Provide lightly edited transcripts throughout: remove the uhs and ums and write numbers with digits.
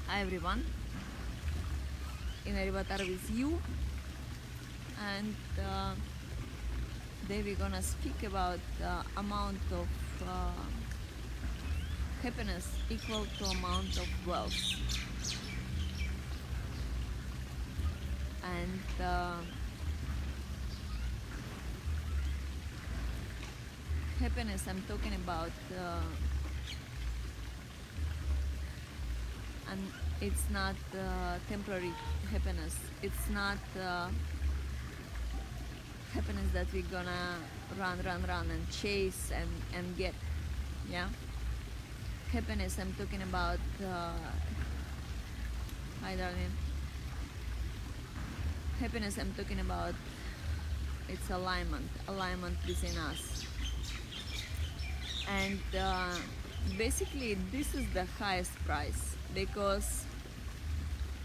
Hi everyone, in a Rivatar with you, and today we're gonna speak about amount of happiness equal to amount of wealth. And happiness I'm talking about, and it's not temporary happiness. It's not happiness that we're gonna run and chase and get. Yeah, happiness I'm talking about. Hi darling. Happiness I'm talking about, it's alignment within us. And basically this is the highest price, because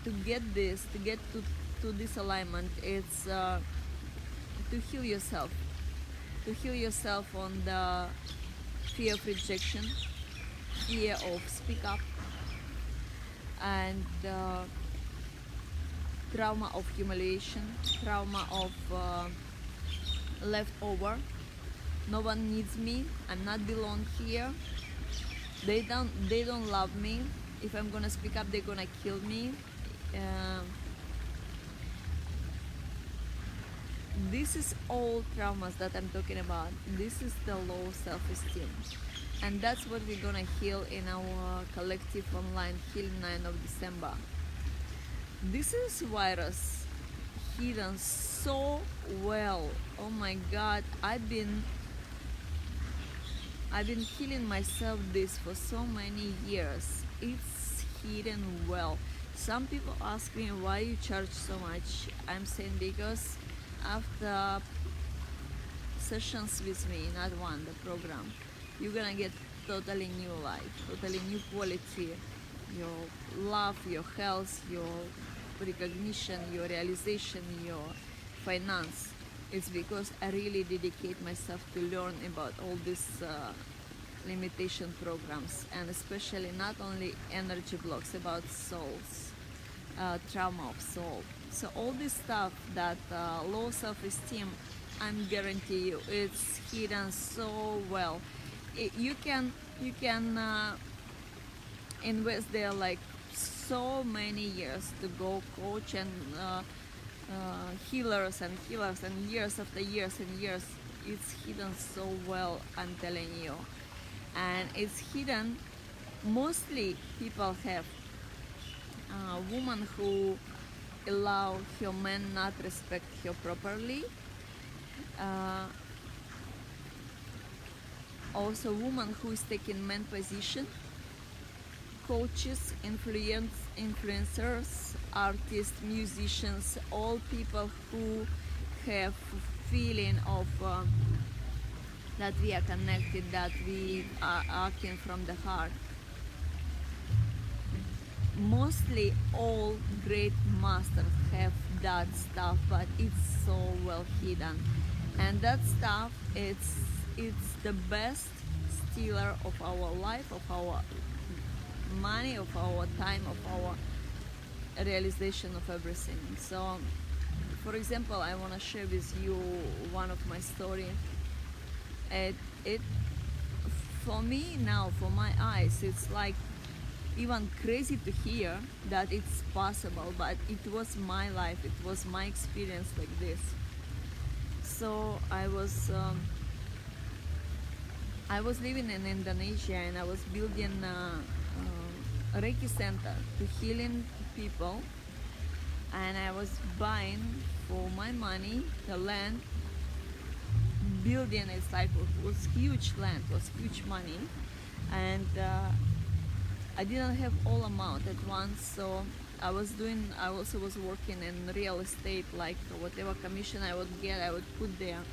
to get to this alignment, it's to heal yourself on the fear of rejection, fear of speak up, and trauma of humiliation, trauma of leftover. No one needs me. I'm not belong here. They don't love me. If I'm gonna speak up, they're gonna kill me. This is all traumas that I'm talking about. This is the low self-esteem, and that's what we're gonna heal in our collective online healing 9 of December. This is virus hidden so well. Oh my God, I've been healing myself this for so many years. It's hidden well. Some people ask me why you charge so much. I'm saying because after sessions with me, not one, the program, you're gonna get totally new life, totally new quality, your love, your health, your recognition, your realization, your finance. It's because I really dedicate myself to learn about all these limitation programs, and especially not only energy blocks, about souls, trauma of soul. So all this stuff, that low self-esteem, I'm guarantee you, it's hidden so well. You can invest there like so many years to go coach and healers and years after years and years. It's hidden so well, I'm telling you. And it's hidden. Mostly people have woman who allow her man not respect her properly. Also woman who is taking man position, coaches, influencers, artists, musicians, all people who have feeling of that we are connected, that we are acting from the heart. Mostly all great masters have that stuff, but it's so well hidden. And that stuff, it's the best stealer of our life, of our money, of our time, of our realization of everything. So for example, I want to share with you one of my story. It for me now, for my eyes, it's like even crazy to hear that it's possible, but it was my life, it was my experience like this. So I was living in Indonesia, and I was building a Reiki center to healing people, and I was buying for my money the land, building. It's like, it was huge land, it was huge money, and I didn't have all amount at once. So I also was working in real estate, like whatever commission I would get, I would put there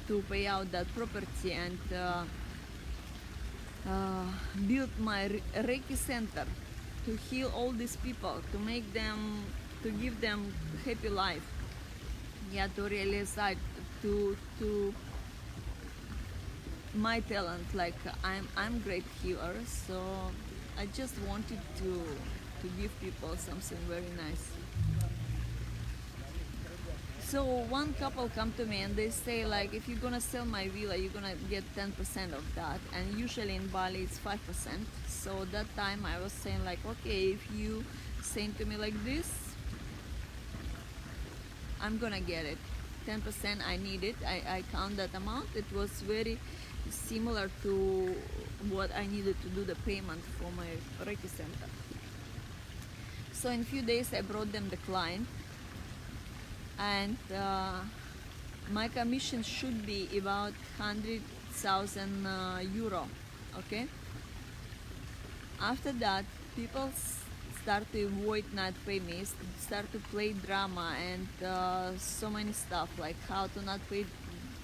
to pay out that property, and build my Reiki center to heal all these people, to make them, to give them happy life. Yeah, to realize that, to my talent, like I'm great healer. So I just wanted to to give people something very nice. So one couple come to me and they say like, if you're gonna sell my villa, you're gonna get 10% of that, and usually in Bali it's 5%. So that time I was saying like, okay, if you saying to me like this, I'm gonna get it. 10% I need it. I count that amount. It was very similar to what I needed to do the payment for my Reiki center. So in few days I brought them the client, and my commission should be about 100,000 euro. Okay. After that, people start to avoid not pay me, start to play drama and so many stuff like how to not pay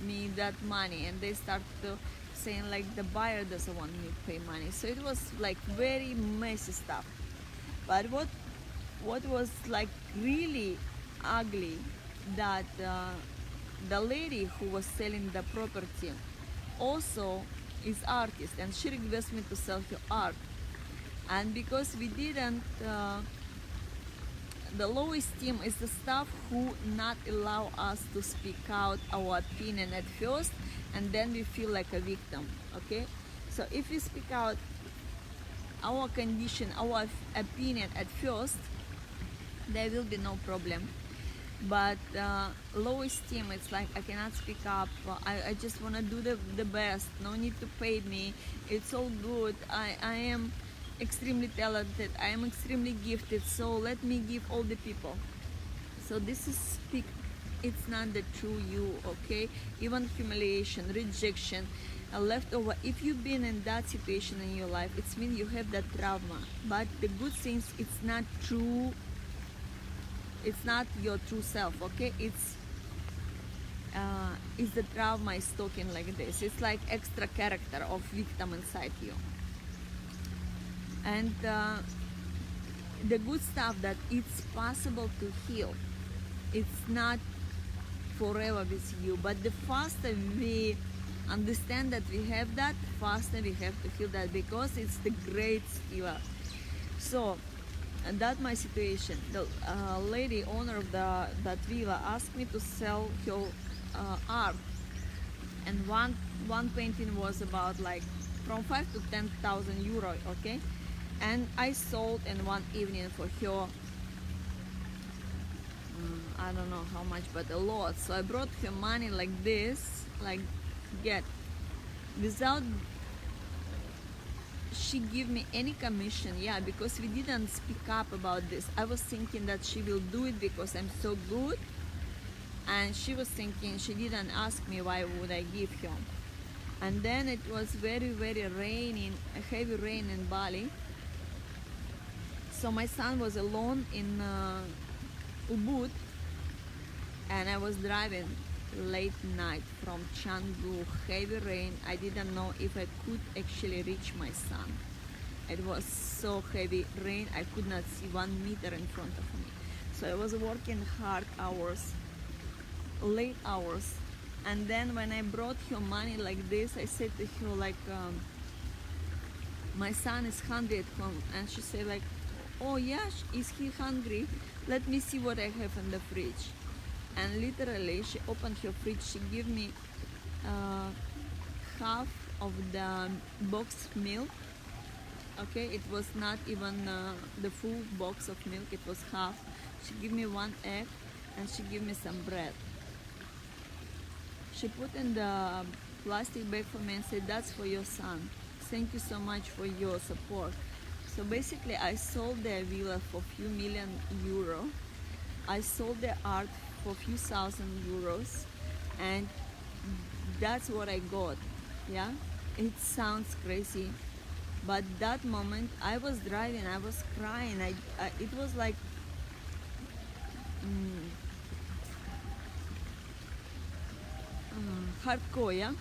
me that money, and they start to saying like the buyer doesn't want me to pay money. So it was like very messy stuff. But what was like really ugly, that the lady who was selling the property also is artist, and she requested me to sell her art. And because we didn't, the low esteem is the staff who not allow us to speak out our opinion at first, and then we feel like a victim. Okay, so if we speak out our condition, our opinion at first, there will be no problem. But low esteem, it's like I cannot speak up, I just want to do the best, no need to pay me, it's all good, I am extremely talented, I am extremely gifted, so let me give all the people. So this is speak, it's not the true you. Okay, even humiliation, rejection, a leftover, if you've been in that situation in your life, it's mean you have that trauma. But the good things, it's not true, it's not your true self. Okay, it's the trauma is talking like this. It's like extra character of victim inside you. And the good stuff, that it's possible to heal, it's not forever with you, but the faster we understand that we have that, faster we have to heal that, because it's the great healer. So and that my situation, the lady owner of that villa asked me to sell her art, and one painting was about like from 5 to 10,000 euro. Okay, and I sold in one evening for her, I don't know how much, but a lot. So I brought her money like this, like get, without she give me any commission. Yeah, because we didn't speak up about this. I was thinking that she will do it because I'm so good, and she was thinking, she didn't ask me why would I give her. And then it was very raining, a heavy rain in Bali. So my son was alone in Ubud, and I was driving late night from Canggu, heavy rain. I didn't know if I could actually reach my son. It was so heavy rain, I could not see 1 meter in front of me. So I was working hard hours, late hours. And then when I brought her money like this, I said to her like, my son is hungry at home. And she said like, oh yeah, is he hungry? Let me see what I have in the fridge. And literally she opened her fridge, she gave me half of the box milk. Okay, it was not even the full box of milk, it was half. She gave me 1 egg, and she gave me some bread. She put in the plastic bag for me and said, that's for your son, thank you so much for your support. So basically I sold the villa for few million euro, I sold the art for few thousand euros, and that's what I got. Yeah, it sounds crazy, but that moment I was driving, I was crying, it was like hardcore. Yeah,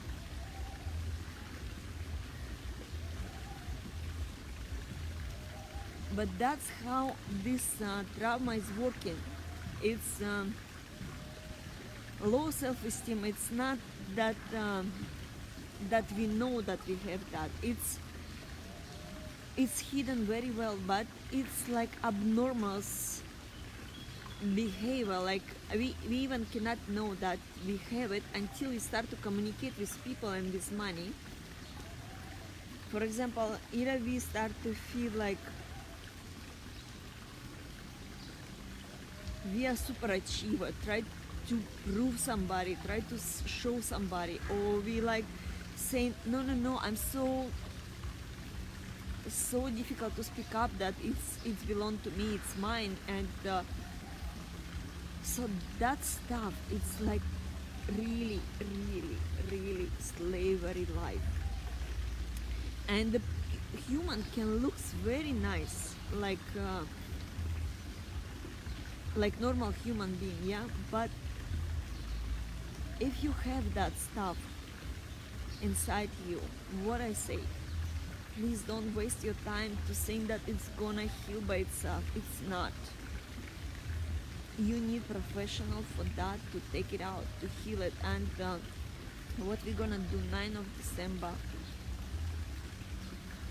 but that's how this trauma is working. It's low self-esteem. It's not that that we know that we have that. It's hidden very well, but it's like abnormal behavior. Like we even cannot know that we have it until we start to communicate with people and with money. For example, either we start to feel like we are super achiever, try to prove somebody, try to show somebody, or we like saying no, I'm so difficult to speak up that it's belong to me, it's mine. And so that stuff, it's like really really slavery life. And the human can looks very nice, like normal human being, yeah, but if you have that stuff inside you, what I say, please don't waste your time to think that it's gonna heal by itself. It's not. You need professional for that, to take it out, to heal it. And what we're gonna do 9th of December,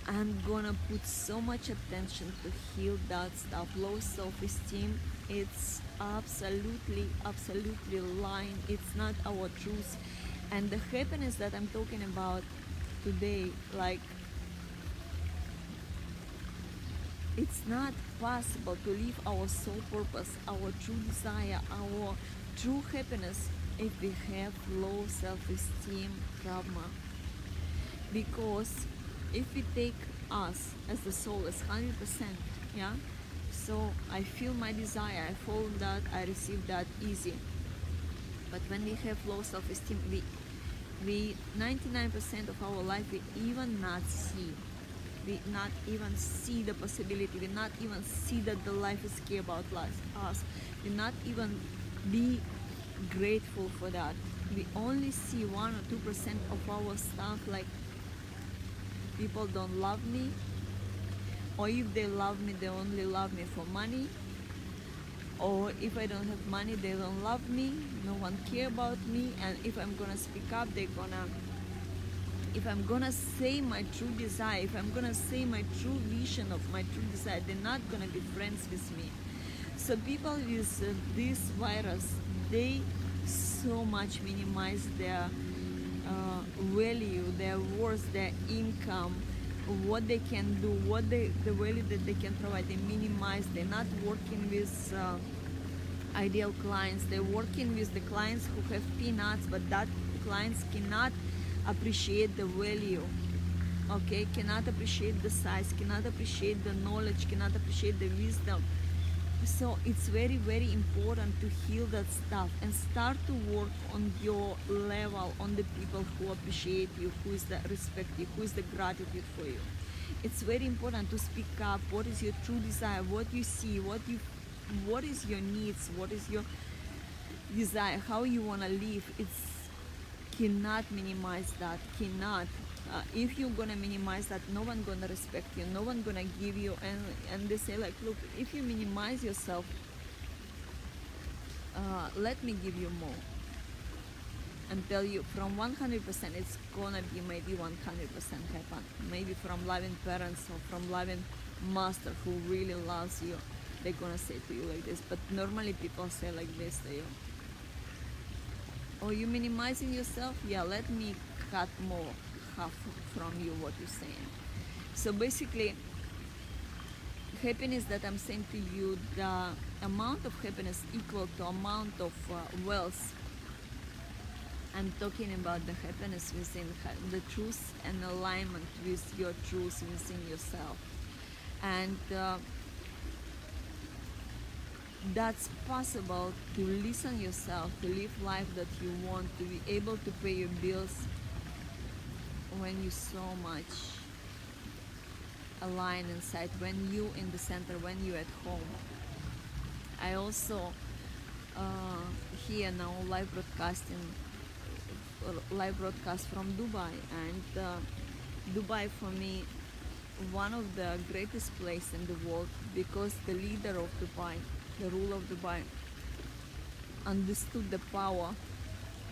I'm gonna put so much attention to heal that stuff. Low self-esteem, it's absolutely lying. It's not our truth. And the happiness that I'm talking about today, like, it's not possible to live our soul purpose, our true desire, our true happiness if we have low self-esteem trauma. Because if we take us as the soul as 100%, yeah, so I feel my desire, I follow that, I receive that easy. But when we have low self-esteem, we 99% of our life we even not see. We not even see the possibility. We not even see that the life is care about us. We not even be grateful for that. We only see 1 or 2% of our stuff, like people don't love me, or if they love me, they only love me for money, or if I don't have money, they don't love me, no one care about me. And if I'm gonna speak up, if I'm gonna say my true desire, if I'm gonna say my true vision of my true desire, they're not gonna be friends with me. So people with this virus, they so much minimize their value, their worth, their income, what they can do, the value that they can provide. They minimize. They're not working with ideal clients. They're working with the clients who have peanuts, but that clients cannot appreciate the value, okay, cannot appreciate the size, cannot appreciate the knowledge, cannot appreciate the wisdom. So it's very important to heal that stuff and start to work on your level, on the people who appreciate you, who is the respect you, who is the gratitude for you. It's very important to speak up. What is your true desire? What you see? What is your needs? What is your desire? How you wanna live? It's cannot minimize that. Cannot. If you're gonna minimize that, no one gonna respect you, no one gonna give you. And they say, like, look, if you minimize yourself, let me give you more and tell you from 100% it's gonna be maybe 100% happen. Maybe from loving parents or from loving master who really loves you, they're gonna say to you like this. But normally people say like this to you: oh, you minimizing yourself? Yeah, let me cut more, half from you, what you're saying. So basically, happiness that I'm saying to you, the amount of happiness equal to amount of wealth. I'm talking about the happiness within the truth and alignment with your truth within yourself. And that's possible to listen yourself, to live life that you want, to be able to pay your bills when you so much align inside, when you in the center, when you at home. I also here now live broadcast from Dubai, and Dubai for me one of the greatest place in the world, because the leader of Dubai, the ruler of Dubai, understood the power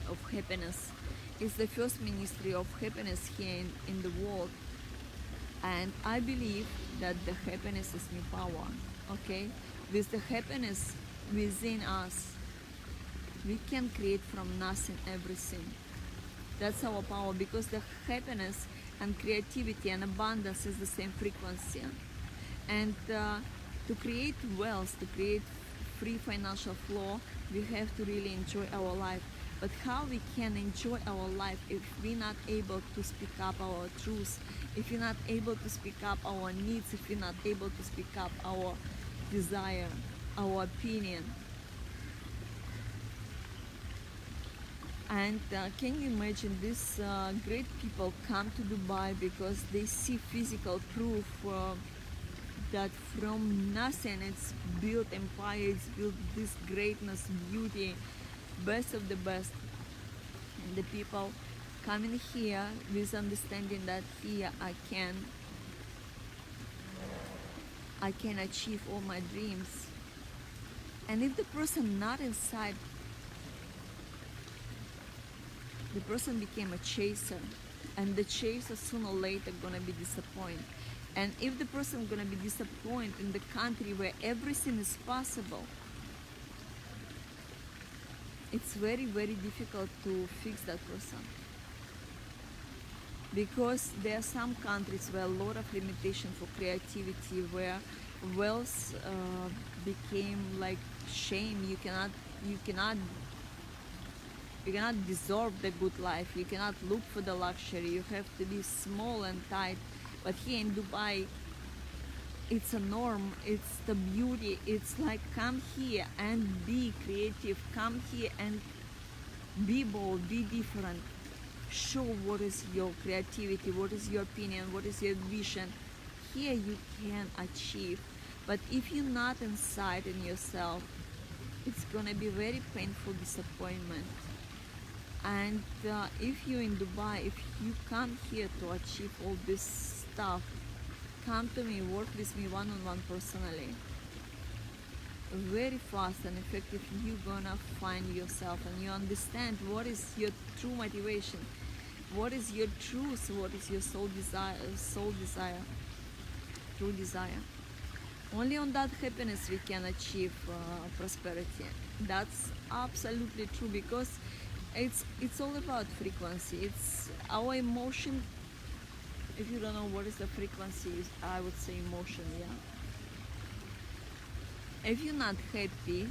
of happiness. It's the first ministry of happiness here in the world, And I believe that the happiness is new power. Okay, with the happiness within us, we can create from nothing everything. That's our power, because the happiness and creativity and abundance is the same frequency. And to create wealth, to create free financial flow, we have to really enjoy our life. But how we can enjoy our life if we're not able to speak up our truth, if we're not able to speak up our needs, if we're not able to speak up our desire, our opinion? And can you imagine these great people come to Dubai because they see physical proof that from nothing it's built empire, it's built this greatness, beauty, best of the best. And the people coming here with understanding that here I can achieve all my dreams. And if the person not inside, the person became a chaser, and the chaser sooner or later gonna be disappointed. And if the person gonna be disappointed in the country where everything is possible, it's very, very difficult to fix that person. Because there are some countries where a lot of limitation for creativity, where wealth became like shame. You cannot deserve the good life. You cannot look for the luxury. You have to be small and tight. But here in Dubai, it's a norm. It's the beauty. It's like, come here and be creative. Come here and be bold, be different. Show what is your creativity, what is your opinion, what is your vision. Here you can achieve. But if you're not inside in yourself, it's gonna be very painful disappointment. And if you're in Dubai, if you come here to achieve all this stuff, come to me, work with me one-on-one personally. Very fast and effective, you're gonna find yourself and you understand what is your true motivation, what is your truth, what is your soul desire, true desire. Only on that happiness we can achieve prosperity. That's absolutely true, because it's all about frequency. It's our emotion. If you don't know what is the frequency, I would say emotion. Yeah. If you're not happy,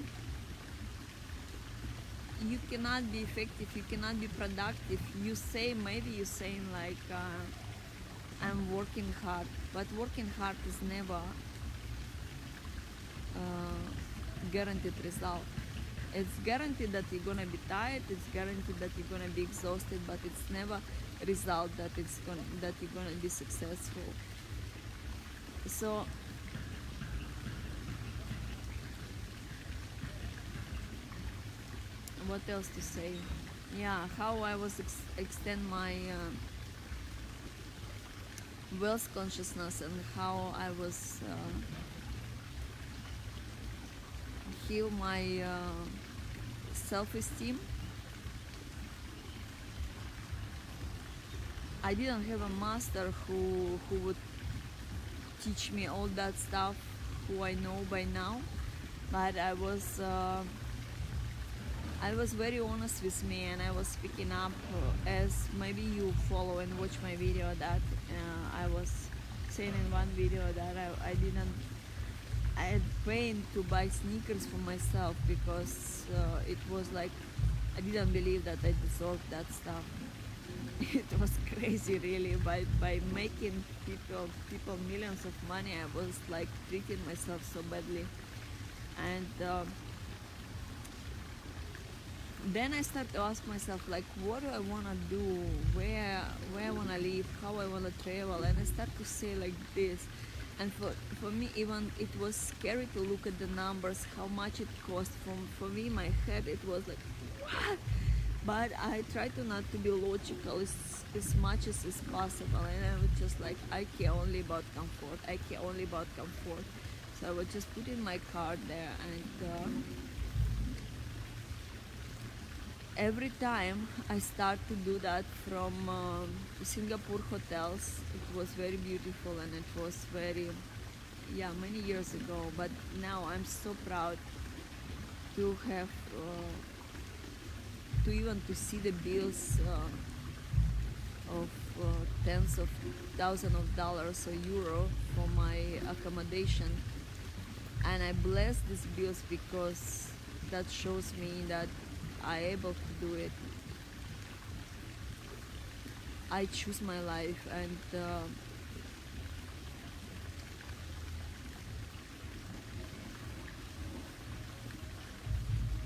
you cannot be effective, you cannot be productive. Maybe you're saying like, I'm working hard, but working hard is never guaranteed result. It's guaranteed that you're gonna be tired, it's guaranteed that you're gonna be exhausted, but it's never result that you're gonna be successful. So what else to say? Yeah, how I was extend my wealth consciousness, and how I was heal my self-esteem. I didn't have a master who would teach me all that stuff, who I know by now, but I was very honest with me, and I was speaking up, as maybe you follow and watch my video, that I was saying in one video that I had pain to buy sneakers for myself, because it was like I didn't believe that I deserved that stuff. It was crazy, really. By making people millions of money, I was like treating myself so badly. And then I start to ask myself, like, what do I want to do, where I want to live, how I want to travel. And I start to say like this. And for me, even it was scary to look at the numbers, how much it cost. For me, my head, it was like, what? But I try to not to be logical as much as is possible. And I was just like, I care only about comfort. I care only about comfort. So I would just put in my card there, and every time I start to do that from Singapore hotels, it was very beautiful and it was very, yeah, many years ago. But now I'm so proud to have, to even to see the bills of tens of thousands of dollars or euro for my accommodation. And I bless these bills because that shows me that I'm able to do it. I choose my life, and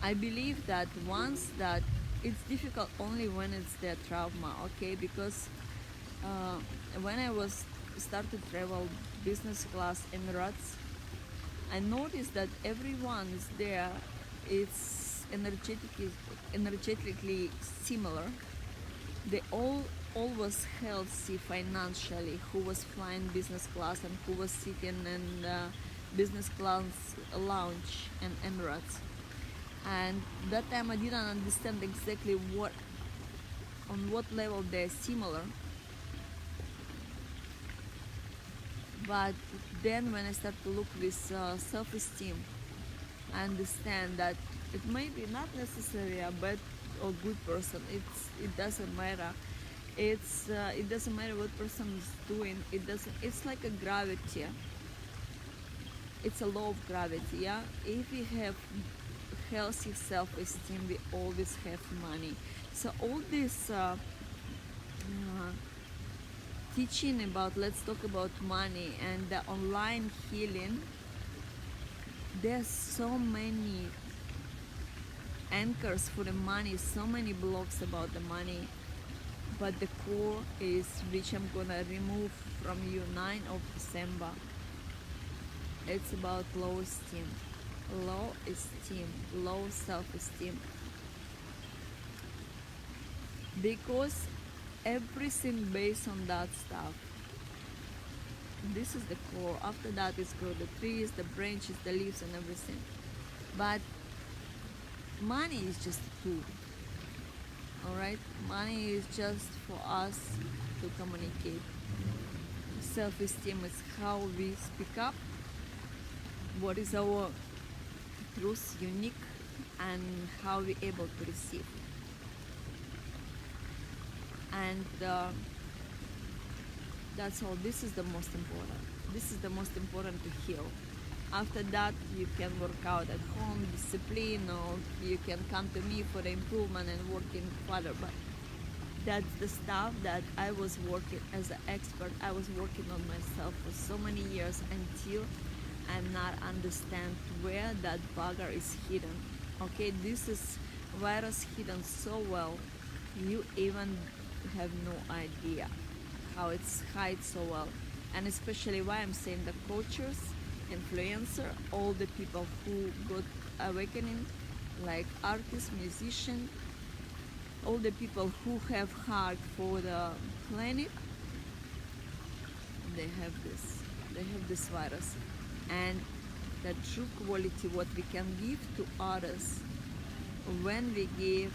I believe that once that it's difficult only when it's their trauma, okay? Because uh, when I was started travel business class Emirates, I noticed that everyone is there. It's energetically similar. They all was healthy financially. Who was flying business class and who was sitting in business class lounge in Emirates. And that time I didn't understand exactly on what level they're similar. But then when I start to look with self-esteem, I understand that it may be not necessarily a bad or good person. It doesn't matter. It doesn't matter what person is doing. It doesn't. It's like a gravity. It's a law of gravity. Yeah. If we have healthy self-esteem, we always have money. So all this teaching about, let's talk about money and the online healing, there's so many anchors for the money, so many blogs about the money, but the core is, which I'm gonna remove from you 9 of December. It's about low esteem, low self-esteem, because everything based on that stuff. This is the core. After that is grow the trees, the branches, the leaves, and everything. But money is just a tool. All right, money is just for us to communicate. Self-esteem is how we speak up. What is our truth unique, and how we able to receive. And that's all. This is the most important. This is the most important to heal. After that, you can work out at home, discipline, or you can come to me for the improvement and working further. But that's the stuff that I was working as an expert. I was working on myself for so many years until I'm not understand where that bugger is hidden. Okay, this is virus hidden so well, you even have no idea how it's hide so well. And especially why I'm saying the coaches, influencer, all the people who got awakening, like artists, musicians, all the people who have heart for the planet, they have this virus. And the true quality what we can give to others, when we give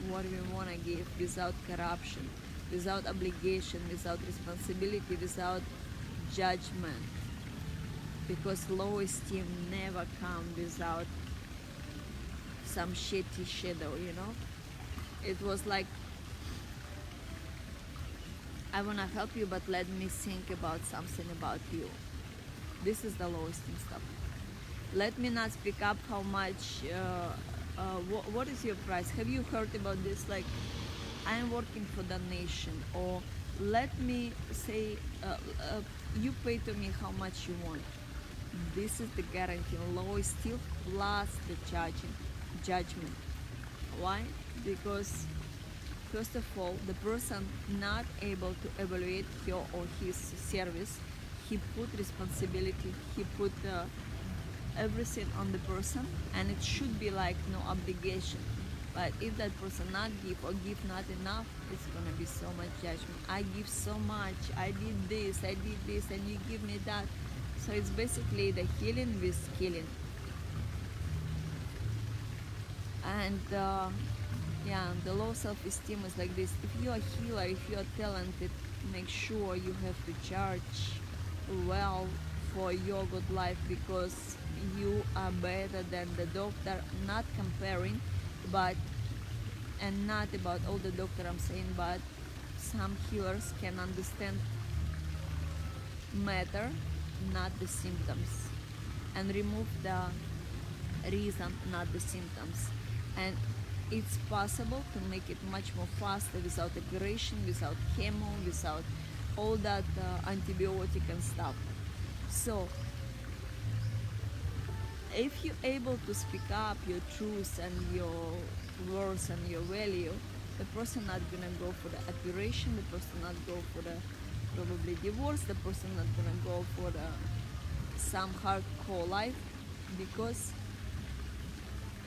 what we want to give without corruption, without obligation, without responsibility, without judgment, because low esteem never comes without some shitty shadow, you know. It was like, I want to help you, but let me think about something about you. This is the low esteem stuff. Let me not speak up how much, what is your price? Have you heard about this? Like, I am working for the nation, or let me say, you pay to me how much you want. This is the guarantee. Law is still plus the judgment. Why? Because first of all, the person not able to evaluate her or his service, he put responsibility, he put everything on the person, and it should be like no obligation. But if that person not give or give not enough, it's gonna be so much judgment. I give so much, I did this, and you give me that. So it's basically the healing with killing. And Yeah, the low self-esteem is like this. If you are a healer, if you are talented, make sure you have to charge well for your good life, because you are better than the doctor. Not comparing, but and not about all the doctor I'm saying, but some healers can understand matter, not the symptoms, and remove the reason, not the symptoms. And it's possible to make it much more faster without operation, without chemo, without all that antibiotic and stuff. So if you're able to speak up your truth and your worth and your value, the person not gonna go for the operation, the person not go for the probably divorce, the person not gonna go for the some hardcore life, because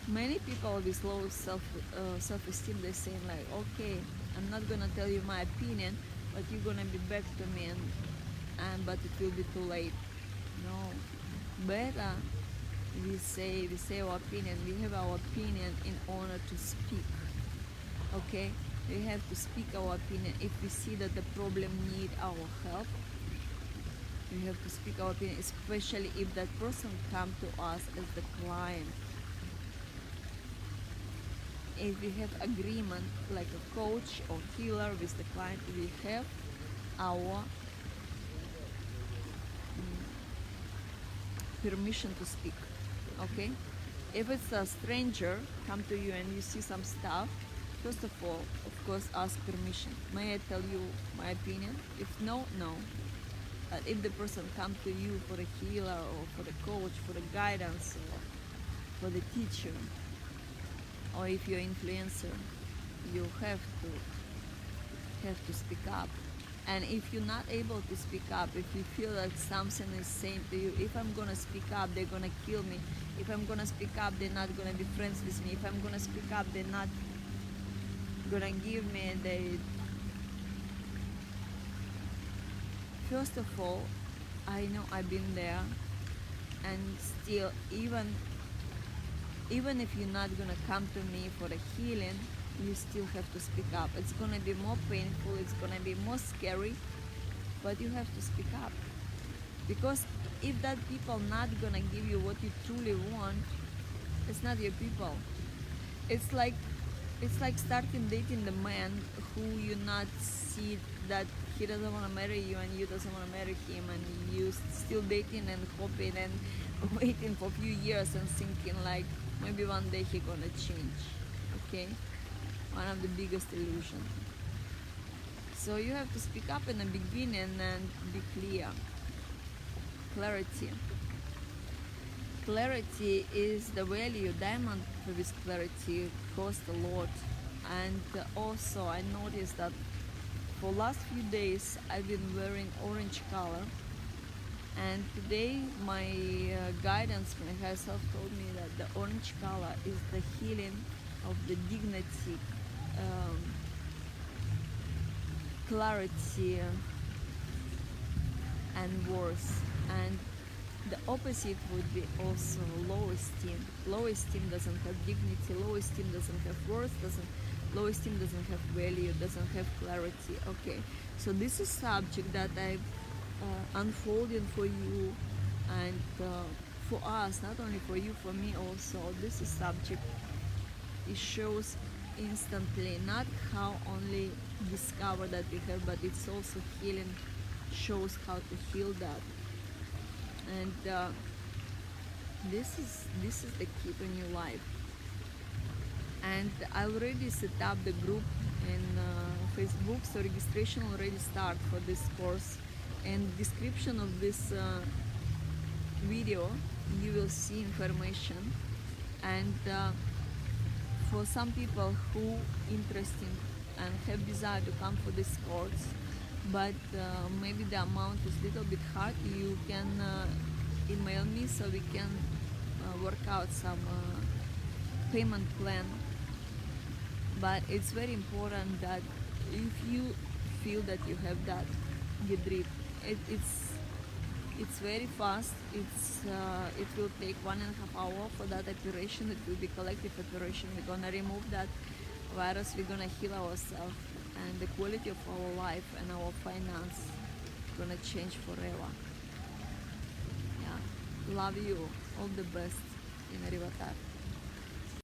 many people with low self-esteem, they're saying like, okay, I'm not gonna tell you my opinion, but you're gonna be back to me, and but it will be too late. No, better we say our opinion. We have our opinion in order to speak. Okay, we have to speak our opinion. If we see that the problem need our help, we have to speak our opinion, especially if that person come to us as the client. If we have agreement like a coach or healer with the client, we have our permission to speak. Okay, if it's a stranger come to you and you see some stuff, first of all, of course, ask permission. May I tell you my opinion? If no, no. But if the person come to you for a healer or for the coach, for the guidance or for the teacher, or if you're an influencer, you have to speak up. And if you're not able to speak up, if you feel that something is saying to you, if I'm gonna speak up, they're gonna kill me. If I'm gonna speak up, they're not gonna be friends with me. If I'm gonna speak up, they're not gonna give me the. First of all, I know I've been there, and still, even if you're not gonna come to me for the healing, you still have to speak up. It's gonna be more painful, it's gonna be more scary, but you have to speak up. Because if that people not gonna give you what you truly want, it's not your people. It's like starting dating the man who you not see that he doesn't want to marry you and you doesn't want to marry him, and you still dating and hoping and waiting for a few years and thinking like maybe one day he gonna change. Okay, one of the biggest illusions. So you have to speak up in the beginning and be clear. Clarity is the value. Diamond with clarity cost a lot. And also I noticed that for last few days I've been wearing orange color, and today my guidance, my higher self told me that the orange color is the healing of the dignity, clarity, and worth. And the opposite would be also low esteem. Low esteem doesn't have dignity, low esteem doesn't have worth, low esteem doesn't have value, doesn't have clarity. Okay, so this is subject that I'm unfolding for you, and for us, not only for you, for me also. This is subject, it shows instantly not how only discover that we have, but it's also healing, shows how to heal that. And this is the key to new life. And I already set up the group in Facebook, so registration already start for this course. In description of this video you will see information. And for some people who interested and have desire to come for this course, but maybe the amount is a little bit hard, you can email me so we can work out some payment plan. But it's very important that if you feel that you have that, get rid. It's very fast. It will take 1.5 hours for that operation. It will be collective operation. We're gonna remove that virus, we're gonna heal ourselves, and the quality of our life and our finance gonna change forever. Yeah, love you, all the best in Rivatar.